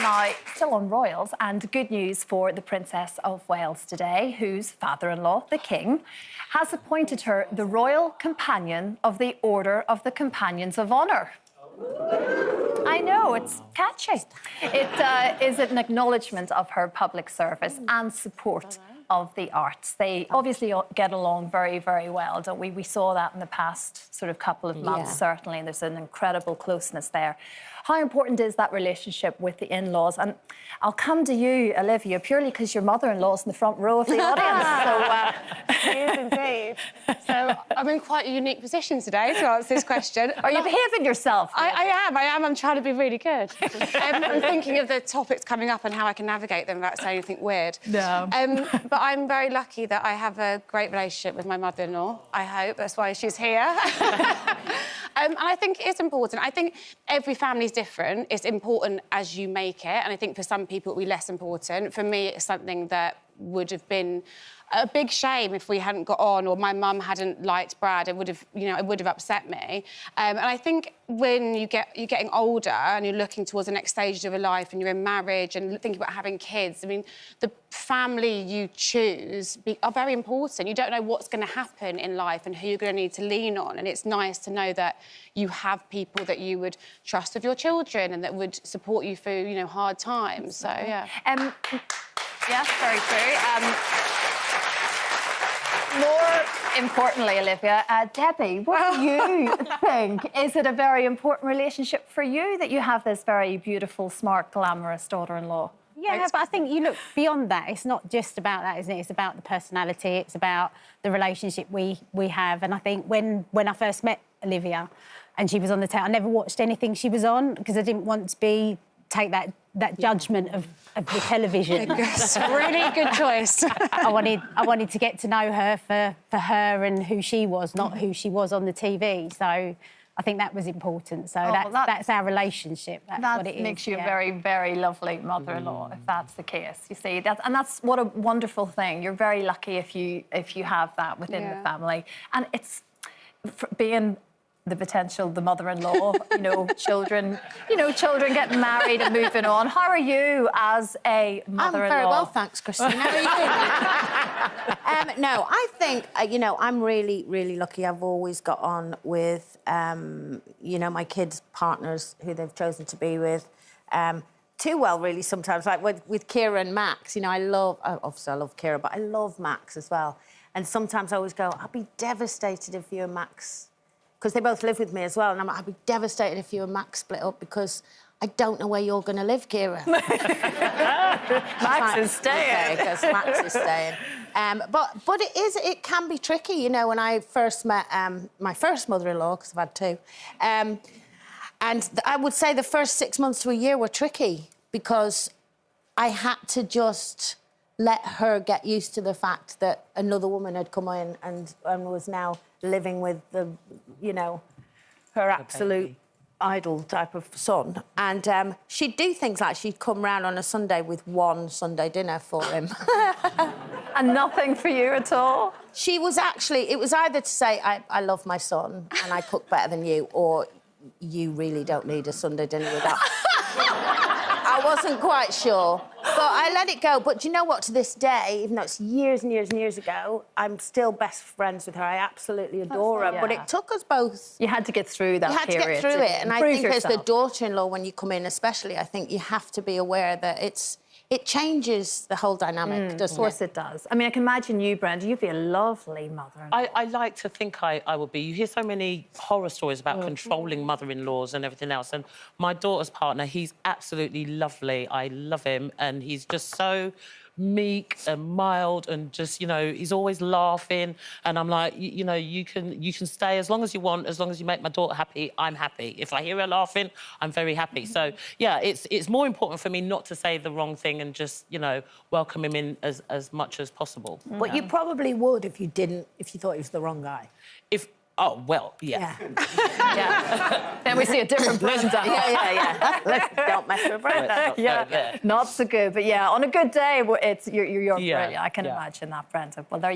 Now, still on royals, and good news for the Princess of Wales today, whose father-in-law, the King, has appointed her the Royal Companion of the Order of the Companions of Honour. I know, it's catchy. It is an acknowledgement of her public service and support of the arts. They obviously get along very, very well, don't we? We saw that in the past sort of couple of months, certainly, and there's an incredible closeness there. How important is that relationship with the in-laws? And I'll come to you, Olivia, purely because your mother-in-law's in the front row of the audience. She is indeed. So I'm in quite a unique position today to answer this question. Are you behaving yourself? I am. I'm trying to be really good. I'm thinking of the topics coming up and how I can navigate them without saying anything weird. No. But I'm very lucky that I have a great relationship with my mother-in-law, I hope. That's why she's here. And I think it's important. I think every family's different. It's important as you make it. And I think for some people it'll be less important. For me, it's something that would have been a big shame if we hadn't got on or my mum hadn't liked Brad. It would have, it would have upset me. And I think when you're getting older and you're looking towards the next stage of your life and you're in marriage and thinking about having kids, I mean, the family you choose are very important. You don't know what's going to happen in life and who you're going to need to lean on. And it's nice to know that you have people that you would trust with your children and that would support you through, hard times. So, yeah. Yes, very true. More importantly, Olivia, Debbie, what do you think? Is it a very important relationship for you that you have this very beautiful, smart, glamorous daughter-in-law? Yeah, but I think you look beyond that. It's not just about that, isn't it? It's about the personality. It's about the relationship we have. And I think when I first met Olivia and she was on the telly, I never watched anything she was on because I didn't want to take that judgment of the television. Really good choice. I wanted to get to know her for her and who she was, not who she was on the TV. So I think that was important. So that's our relationship. That's what it is. That makes you a very, very lovely mother-in-law, if that's the case. You see, that's what a wonderful thing. You're very lucky if you have that within the family, and it's being the mother-in-law, children getting married and moving on. How are you as a mother-in-law? I'm very well, thanks, Christine. How are you? No, I think, I'm really, really lucky. I've always got on with, my kids' partners who they've chosen to be with. Too well, really, sometimes. Like with Kira and Max, obviously I love Kira, but I love Max as well. And sometimes I always go, I'd be devastated if you and Max... because they both live with me as well, and I'd be devastated if you and Max split up because I don't know where you're going to live, Kira. Max is staying. Because Max is staying. But it can be tricky, when I first met my first mother-in-law, because I've had two, and I would say the first 6 months to a year were tricky because I had to just let her get used to the fact that another woman had come in and was now living with her absolute idol type of son. And she'd do things like she'd come round on a Sunday with one Sunday dinner for him. And nothing for you at all? It was either to say, I love my son and I cook better than you, or you really don't need a Sunday dinner with that. I wasn't quite sure, but I let it go. But do you know what? To this day, even though it's years and years and years ago, I'm still best friends with her. I absolutely adore her. Yeah. But it took us both... You had to get through that period. You had to get through it. And I think yourself. As the daughter-in-law, when you come in especially, I think you have to be aware that it changes the whole dynamic, doesn't it? Of course it does. I mean, I can imagine you, Brenda, you'd be a lovely mother-in-law. I like to think I would be. You hear so many horror stories about controlling mother-in-laws and everything else, and my daughter's partner, he's absolutely lovely. I love him, and he's just so meek and mild and just, he's always laughing. And I'm like, you can stay as long as you want, as long as you make my daughter happy, I'm happy. If I hear her laughing, I'm very happy. So, yeah, it's more important for me not to say the wrong thing and just, welcome him in as much as possible. But you probably would if you thought he was the wrong guy. Oh, well, yeah. Then we see a different Brenda. Let's don't mess with Brenda. Not so good. But, yeah, on a good day, you're brilliant. I can imagine that, Brenda. Well, there you